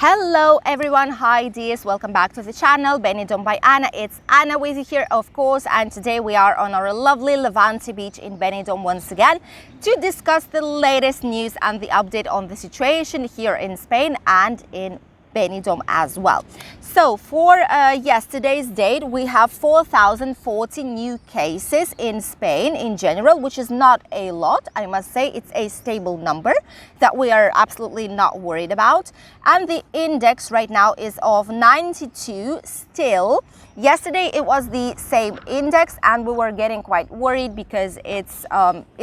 Hello everyone, hi dears, welcome back to the channel Benidorm by Anna. It's Anna with you here, of course, and today we are on our lovely Valencias beach in Benidorm once again to discuss the latest news and the update on the situation here in Spain and in Benidorm as well. So for yesterday's date, we have 4,040 new cases in Spain in general, which is not a lot. I must say it's a stable number that we are absolutely not worried about. And the index right now is of 92 still. Yesterday it was the same index and we were getting quite worried because it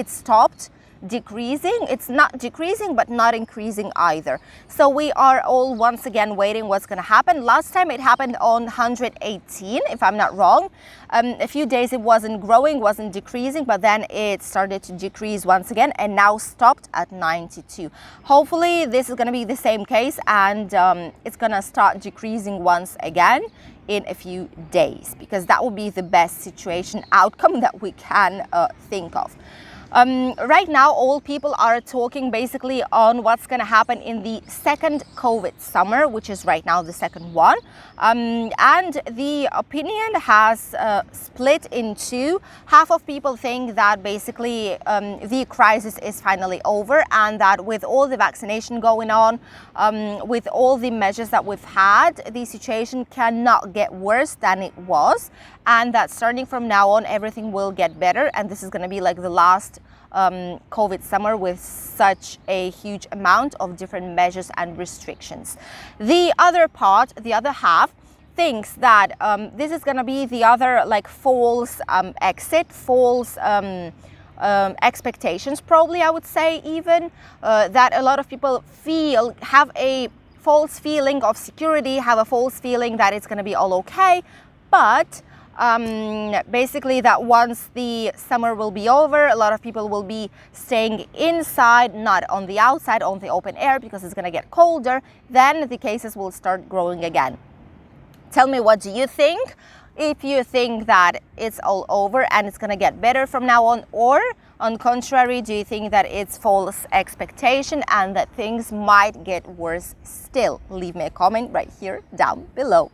stopped decreasing. It's not decreasing but not increasing either, so we are all once again waiting what's going to happen. Last time it happened on 118 if I'm not wrong. A few days it wasn't growing, wasn't decreasing, but then it started to decrease once again and now stopped at 92. Hopefully this is going to be the same case and it's going to start decreasing once again in a few days, because that would be the best situation outcome that we can think of. Right now, all people are talking basically on what's going to happen in the second COVID summer, which is right now the second one. And the opinion has split into half of people think that basically the crisis is finally over and that with all the vaccination going on, with all the measures that we've had, the situation cannot get worse than it was, and that starting from now on everything will get better and this is going to be like the last COVID summer with such a huge amount of different measures and restrictions. The other part, the other half, thinks that this is going to be the other like false exit, false expectations probably, I would say even, that a lot of people have a false feeling of security, have a false feeling that it's going to be all okay, but basically that once the summer will be over, a lot of people will be staying inside, not on the outside, on the open air, because it's going to get colder, then the cases will start growing again. Tell me, what do you think? If you think that it's all over and it's going to get better from now on, or on contrary, do you think that it's false expectation and that things might get worse still? Leave me a comment right here down below.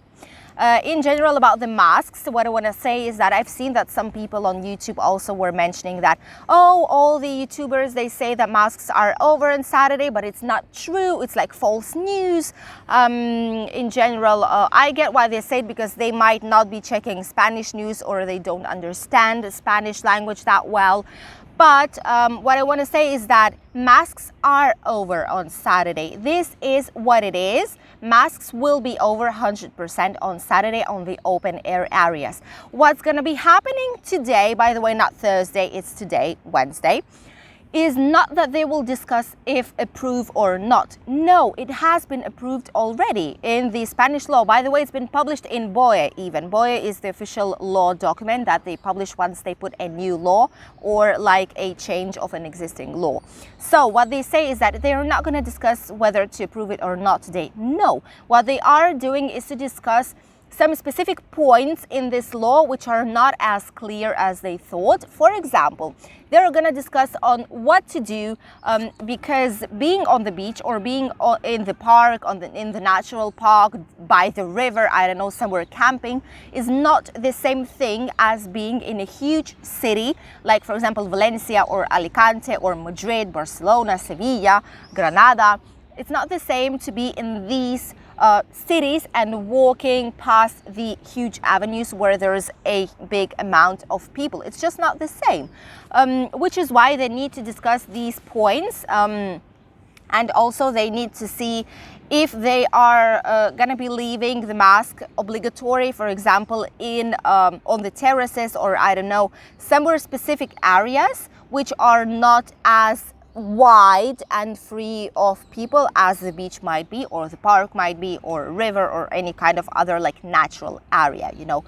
In general, about the masks, what I want to say is that I've seen that some people on YouTube also were mentioning that, oh, all the YouTubers, they say that masks are over on Saturday, but it's not true. It's like false news. In general, I get why they say it, because they might not be checking Spanish news or they don't understand the Spanish language that well. But what I want to say is that masks are over on Saturday. This is what it is. Masks will be over 100% on Saturday on the open air areas. What's going to be happening today, by the way, not Thursday, it's today, Wednesday, is not that they will discuss if approve or not. No, it has been approved already in the Spanish law. By the way, it's been published in BOE even. BOE is the official law document that they publish once they put a new law or like a change of an existing law. So what they say is that they are not going to discuss whether to approve it or not today. No, what they are doing is to discuss some specific points in this law which are not as clear as they thought. For example, they're going to discuss on what to do because being on the beach or being in the park, in the natural park, by the river, I don't know, somewhere camping, is not the same thing as being in a huge city like, for example, Valencia or Alicante or Madrid, Barcelona, Sevilla, Granada. It's not the same to be in these cities and walking past the huge avenues where there's a big amount of people. It's just not the same, which is why they need to discuss these points, and also they need to see if they are going to be leaving the mask obligatory, for example, in on the terraces, or I don't know, somewhere specific areas which are not as wide and free of people as the beach might be, or the park might be, or a river, or any kind of other like natural area, you know.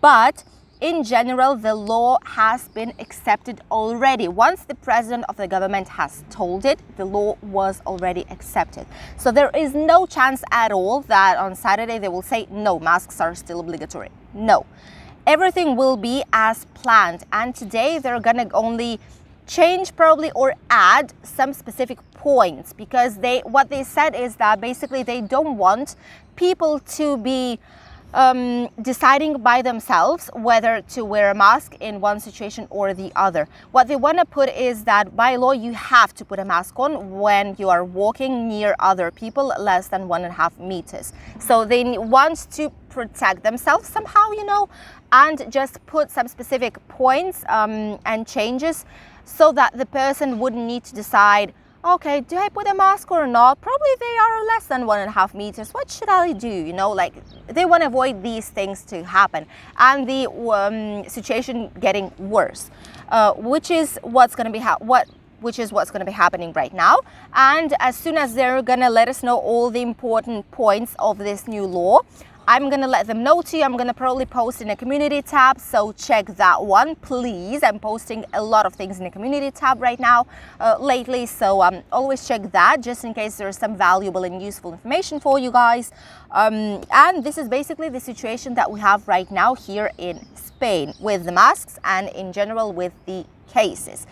But in general, the law has been accepted already. Once the president of the government has told it, the law was already accepted. So there is no chance at all that on Saturday they will say, no, masks are still obligatory. No, everything will be as planned. And today they're gonna only change probably or add some specific points, because what they said is that basically they don't want people to be deciding by themselves whether to wear a mask in one situation or the other. What they want to put is that by law you have to put a mask on when you are walking near other people less than 1.5 meters. So they want to protect themselves somehow, you know, and just put some specific points and changes so that the person wouldn't need to decide, okay, do I put a mask or not? Probably they are less than 1.5 meters. What should I do? You know, like they want to avoid these things to happen and the situation getting worse, which is what's going to be happening right now. And as soon as they're going to let us know all the important points of this new law, I'm going to let them know to you. I'm going to probably post in a community tab, so check that one, please. I'm posting a lot of things in the community tab right now lately, so always check that just in case there's some valuable and useful information for you guys. And this is basically the situation that we have right now here in Spain with the masks and in general with the cases.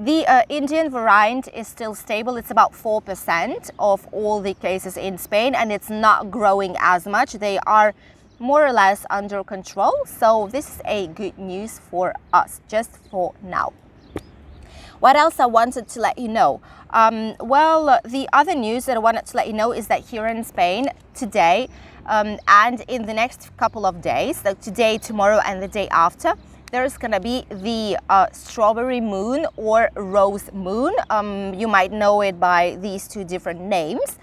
The Indian variant is still stable. It's about 4% of all the cases in Spain, and it's not growing as much. They are more or less under control. So this is a good news for us, just for now. What else I wanted to let you know? Well, the other news that I wanted to let you know is that here in Spain today and in the next couple of days, so today, tomorrow, and the day after, there's gonna be the strawberry moon or rose moon. You might know it by these two different names.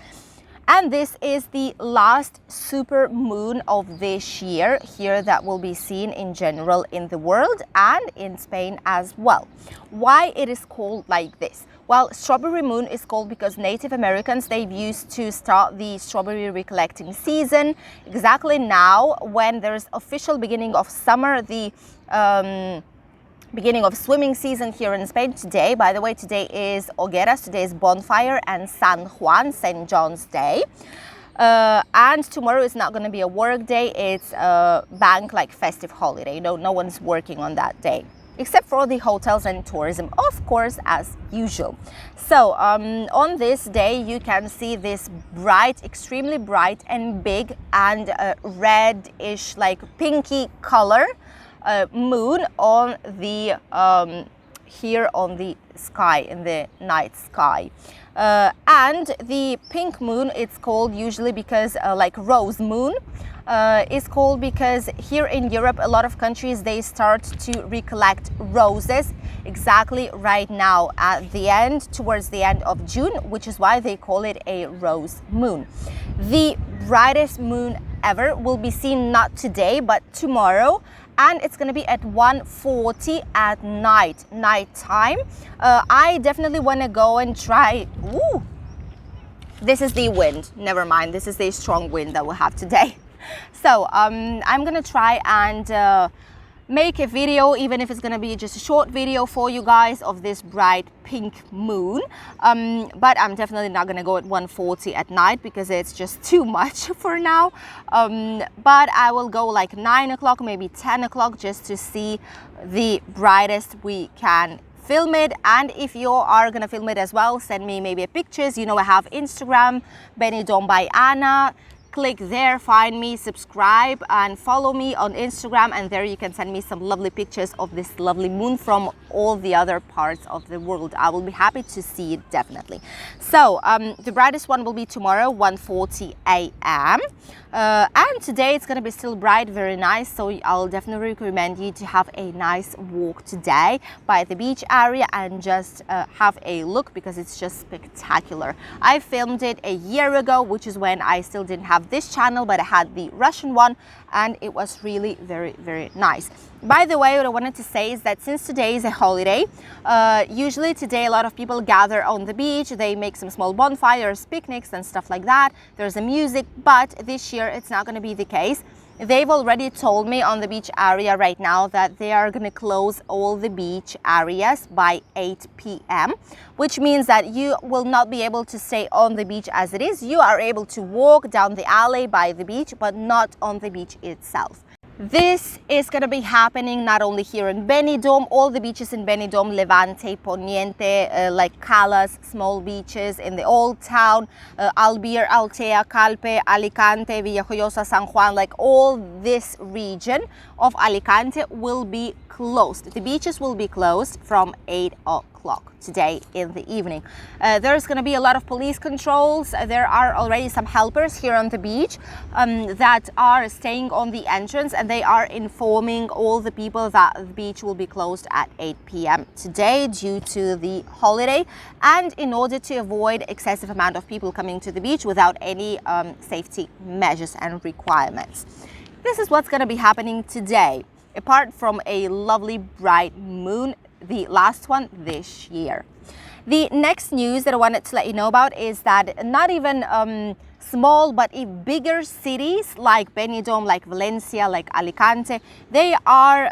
And this is the last super moon of this year here that will be seen in general in the world and in Spain as well. Why it is called like this? Well, strawberry moon is called because Native Americans, they've used to start the strawberry recollecting season exactly now when there's official beginning of summer, the beginning of swimming season here in Spain today. By the way, today is Hogueras, today is Bonfire and San Juan, St. John's Day. And tomorrow is not going to be a work day, it's a bank like festive holiday. No one's working on that day, except for the hotels and tourism, of course, as usual. So on this day, you can see this bright, extremely bright and big and reddish, like pinky color moon on the here on the sky, in the night sky. And the pink moon, it's called usually because like rose moon, is called because here in Europe, a lot of countries, they start to recollect roses exactly right now at the end, towards the end of June, which is why they call it a rose moon. The brightest moon ever will be seen not today, but tomorrow. And it's going to be at 1:40 at night time. I definitely want to go and try. Ooh, this is the wind. Never mind. This is the strong wind that we'll have today. So I'm going to try and make a video, even if it's going to be just a short video for you guys of this bright pink moon. But I'm definitely not going to go at 1:40 at night because it's just too much for now. But I will go like 9 o'clock, maybe 10 o'clock, just to see the brightest we can film it. And if you are going to film it as well, send me maybe pictures. You know, I have Instagram, Benidorm by Anna. Click there, find me, subscribe and follow me on Instagram, and there you can send me some lovely pictures of this lovely moon from all the other parts of the world. I will be happy to see it, definitely. So the brightest one will be tomorrow, 1:40 a.m. And today it's going to be still bright, very nice, so I'll definitely recommend you to have a nice walk today by the beach area and just have a look, because it's just spectacular. I filmed it a year ago, which is when I still didn't have this channel, but I had the Russian one, and it was really very, very nice. By the way, what I wanted to say is that since today is a holiday, usually today a lot of people gather on the beach, they make some small bonfires, picnics and stuff like that. There's a music, but this year it's not going to be the case. They've already told me on the beach area right now that they are going to close all the beach areas by 8 p.m., which means that you will not be able to stay on the beach as it is. You are able to walk down the alley by the beach, but not on the beach itself. This is going to be happening not only here in Benidorm, all the beaches in Benidorm, Levante, Poniente, like Calas, small beaches in the Old Town, Albir, Altea, Calpe, Alicante, Villajoyosa, San Juan, like all this region of Alicante will be closed. The beaches will be closed from 8 o'clock today in the evening. There's going to be a lot of police controls. There are already some helpers here on the beach that are staying on the entrance, and they are informing all the people that the beach will be closed at 8 p.m. today due to the holiday, and in order to avoid excessive amount of people coming to the beach without any safety measures and requirements. This is what's going to be happening today, apart from a lovely bright moon, the last one this year. The next news that I wanted to let you know about is that not even small but bigger cities like Benidorm, like Valencia, like Alicante, they are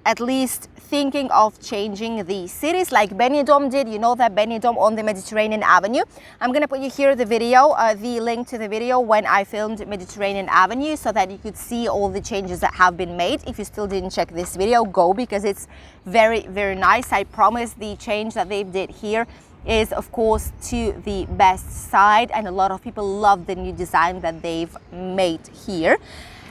at least thinking of changing the cities like Benidorm did. You know that Benidorm on the Mediterranean Avenue. I'm going to put you here the video, the link to the video when I filmed Mediterranean Avenue, so that you could see all the changes that have been made. If you still didn't check this video, go, because it's very, very nice. I promise the change that they did here is of course to the best side, and a lot of people love the new design that they've made here.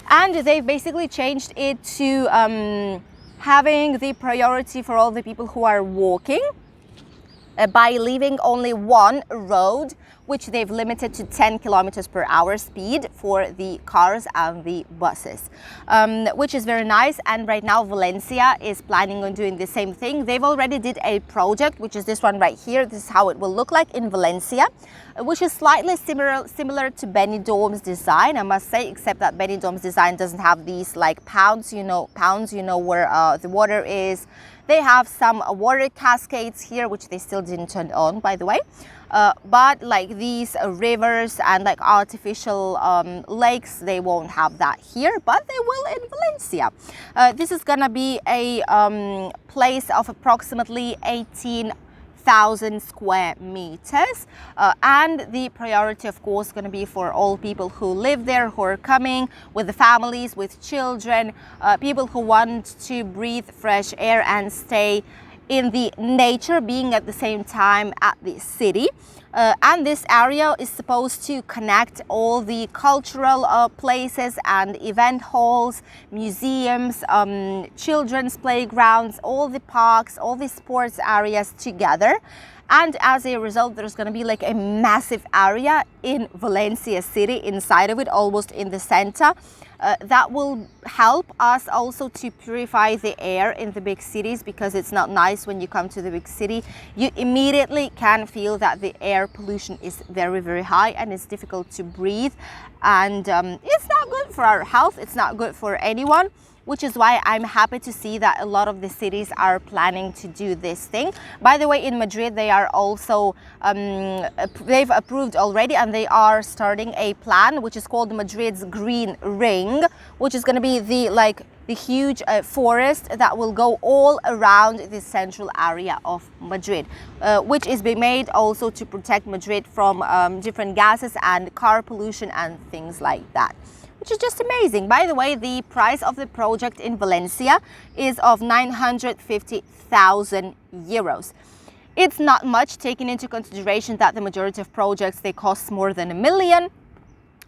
And they've basically changed it to having the priority for all the people who are walking by leaving only one road, which they've limited to 10 kilometers per hour speed for the cars and the buses, which is very nice. And right now Valencia is planning on doing the same thing. They've already did a project, which is this one right here. This is how it will look like in Valencia, which is slightly similar to Benidorm's design, I must say, except that Benidorm's design doesn't have these like pounds, you know, where the water is. They have some water cascades here, which they still didn't turn on, by the way. But like these rivers and like artificial lakes, they won't have that here, but they will in Valencia. This is gonna be a place of approximately 18,000 square meters, and the priority of course going to be for all people who live there, who are coming with the families, with children, people who want to breathe fresh air and stay in the nature, being at the same time at the city. And this area is supposed to connect all the cultural places and event halls, museums, children's playgrounds, all the parks, all the sports areas together. And as a result, there's going to be like a massive area in Valencia city, inside of it, almost in the center. That will help us also to purify the air in the big cities, because it's not nice when you come to the big city. You immediately can feel that the air pollution is very, very high, and it's difficult to breathe. And it's not good for our health. It's not good for anyone, which is why I'm happy to see that a lot of the cities are planning to do this thing. By the way, in Madrid, they are also, they've approved already, and they are starting a plan which is called Madrid's Green Ring, which is going to be the huge forest that will go all around the central area of Madrid, which is being made also to protect Madrid from different gases and car pollution and things like that, which is just amazing. By the way, the price of the project in Valencia is of 950,000 euros. It's not much, taking into consideration that the majority of projects, they cost more than 1 million,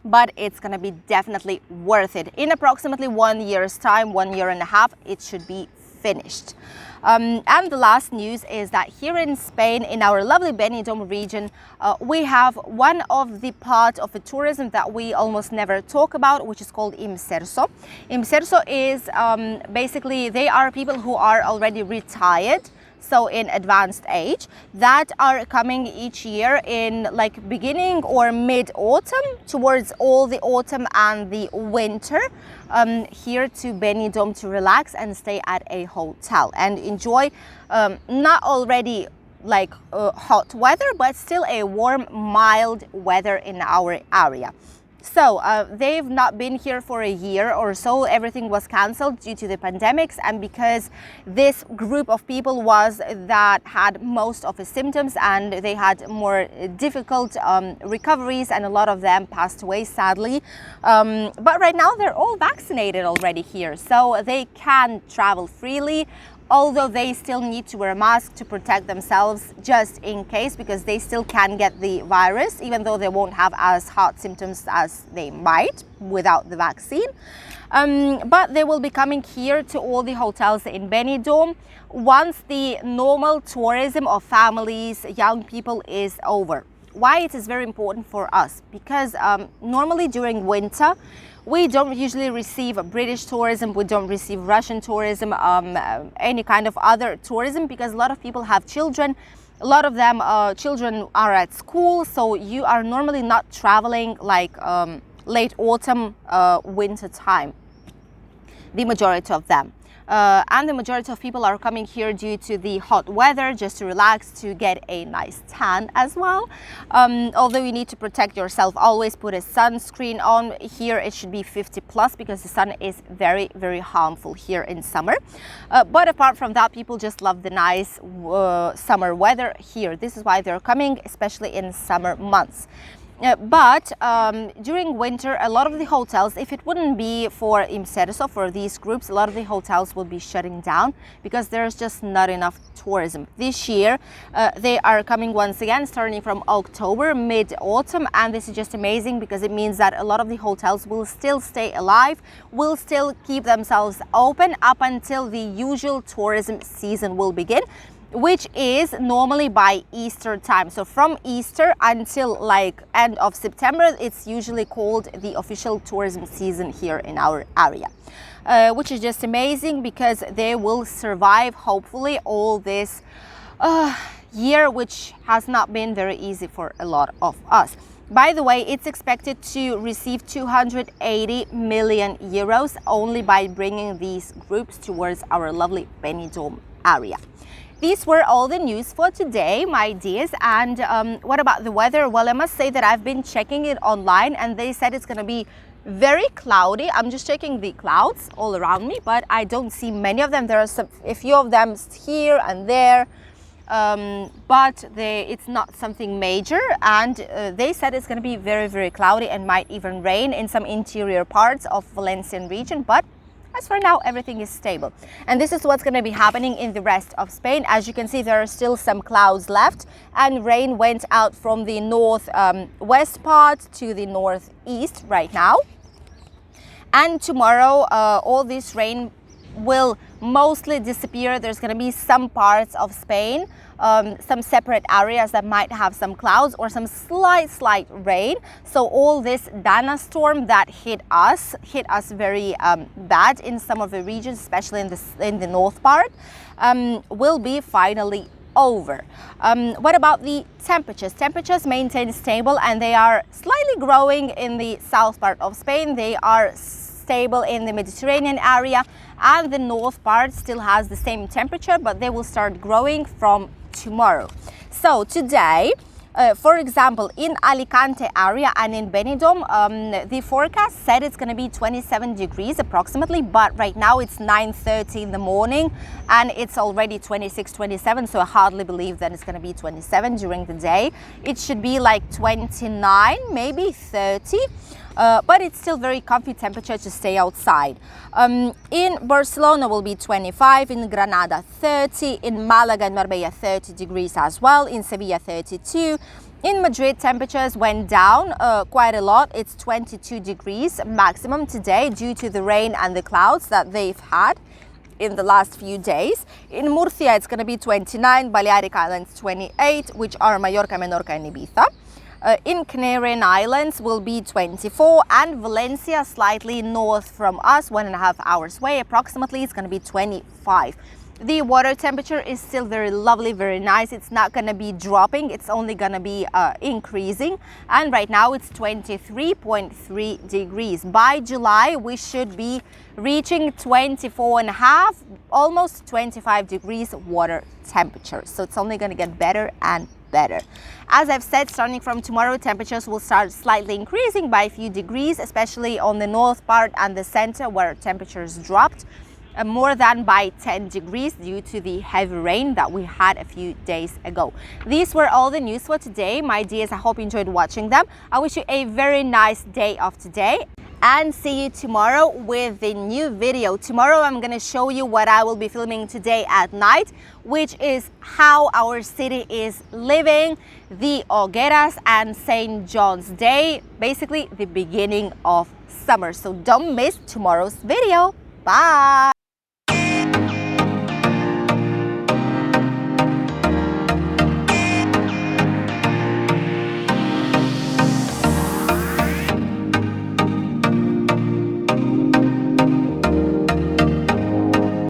but it's going to be definitely worth it. In approximately 1 year's time, 1.5 years, it should be finished. And the last news is that here in Spain, in our lovely Benidorm region, we have one of the part of the tourism that we almost never talk about, which is called Inserso. Inserso is basically, they are people who are already retired, so in advanced age, that are coming each year in like beginning or mid-autumn, towards all the autumn and the winter, here to Benidorm to relax and stay at a hotel and enjoy not already like hot weather, but still a warm, mild weather in our area. So they've not been here for a year or so. Everything was cancelled due to the pandemics, and because this group of people was that had most of the symptoms and they had more difficult recoveries, and a lot of them passed away, sadly. But right now they're all vaccinated already here, so they can travel freely, although they still need to wear a mask to protect themselves just in case, because they still can get the virus, even though they won't have as hard symptoms as they might without the vaccine. But they will be coming here to all the hotels in Benidorm once the normal tourism of families, young people is over. Why it is very important for us? Because normally during winter, we don't usually receive British tourism, we don't receive Russian tourism, any kind of other tourism, because a lot of people have children. A lot of them, children are at school, so you are normally not traveling like late autumn, winter time, the majority of them. And the majority of people are coming here due to the hot weather, just to relax, to get a nice tan as well. Although you need to protect yourself, always put a sunscreen on. Here it should be 50 plus, because the sun is very, very harmful here in summer. But apart from that, people just love the nice summer weather here. This is why they're coming, especially in summer months. But during winter, a lot of the hotels, if it wouldn't be for IMSERSO, for these groups, a lot of the hotels will be shutting down because there's just not enough tourism. This year, they are coming once again, starting from October, mid-autumn, and this is just amazing because it means that a lot of the hotels will still stay alive, will still keep themselves open up until the usual tourism season will begin, which is normally by Easter time. So from Easter until like end of September, it's usually called the official tourism season here in our area, which is just amazing because they will survive, hopefully, all this year, which has not been very easy for a lot of us. By the way, it's expected to receive 280 million euros only by bringing these groups towards our lovely Benidorm area. These were all the news for today, my dears. And what about the weather? Well, I must say that I've been checking it online and they said it's going to be very cloudy. I'm just checking the clouds all around me, but I don't see many of them. There are a few of them here and there, but it's not something major. And they said it's going to be very, very cloudy and might even rain in some interior parts of Valencian region. But as for now, everything is stable. And this is what's going to be happening in the rest of Spain. As you can see, there are still some clouds left, and rain went out from the north west part to the northeast right now. And tomorrow, all this rain will mostly disappear. There's going to be some parts of Spain, some separate areas that might have some clouds or some slight rain. So all this Dana storm that hit us very bad in some of the regions, especially in the north part, will be finally over. What about the temperatures? Temperatures maintain stable, and they are slightly growing in the south part of Spain. They are stable in the Mediterranean area, and the north part still has the same temperature, but they will start growing from tomorrow. So today, for example, in Alicante area and in Benidorm, the forecast said it's going to be 27 degrees approximately, but right now it's 9:30 in the morning and it's already 26, 27, so I hardly believe that it's going to be 27 during the day. It should be like 29, maybe 30. But it's still very comfy temperature to stay outside. In Barcelona will be 25, in Granada 30, in Malaga and Marbella 30 degrees as well, in Sevilla 32. In Madrid, temperatures went down quite a lot. It's 22 degrees maximum today due to the rain and the clouds that they've had in the last few days. In Murcia, it's going to be 29, Balearic Islands 28, which are Mallorca, Menorca and Ibiza. In Canarian Islands will be 24, and Valencia, slightly north from us, 1.5 hours away approximately, it's going to be 25. The water temperature is still very lovely, very nice. It's not going to be dropping, it's only going to be increasing, and right now it's 23.3 degrees. By July we should be reaching 24.5, almost 25 degrees water temperature, so it's only going to get better and better. As I've said, starting from tomorrow, temperatures will start slightly increasing by a few degrees, especially on the north part and the center where temperatures dropped more than by 10 degrees due to the heavy rain that we had a few days ago. These were all the news for today, my dears. I hope you enjoyed watching them. I wish you a very nice day of today and see you tomorrow with a new video. Tomorrow I'm going to show you what I will be filming today at night, which is how our city is living the Hogueras and St. John's Day, basically the beginning of summer. So don't miss tomorrow's video. Bye!